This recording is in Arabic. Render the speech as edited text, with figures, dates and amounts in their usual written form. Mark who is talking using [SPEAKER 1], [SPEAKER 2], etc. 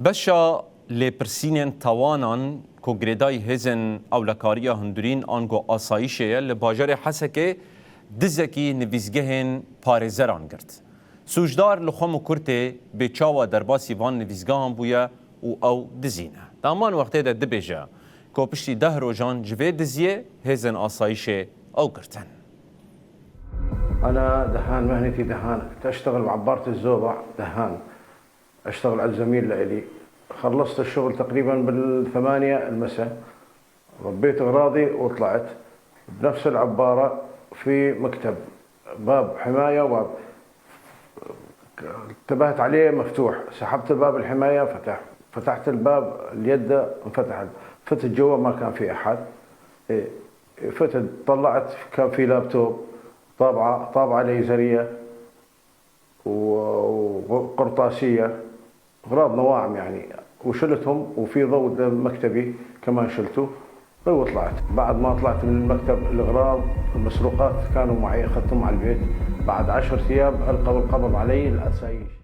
[SPEAKER 1] بشا لپرسینن توانان کو گریدای هزن اولکاریا هندورین آنگو آسایشه لباجر حسکه دزکی نویزگهن پارزران گرد. سوجدار لخوام و کرته به چاوا درباسی وان نویزگاهان بویا او دزینه. دامان وقتی ده دبیجه که پشتی 10 روزان جوه دزیه هزن آسایشه او گرتن.
[SPEAKER 2] أنا دهان، مهنتي دهان، أشتغل بعبارة الزوبع دهان، أشتغل على الزميل لإلي. خلصت الشغل تقريبا بال8 المساء، ربيت أغراضي وطلعت بنفس العبارة في مكتب باب حماية وباب انتبهت عليه مفتوح، سحبت الباب الحماية فتحت الباب اليد انفتح، فتت جوا ما كان في أحد، فتت طلعت كان في لابتوب طابعة ليزرية وقرطاسية أغراض نواعم يعني، وشلتهم وفي ضوء مكتبي كمان شلته وطلعت. بعد ما طلعت من المكتب الأغراض المسروقات كانوا معي أخذتهم على البيت. بعد 10 أيام ألقوا القبض علي العسايش.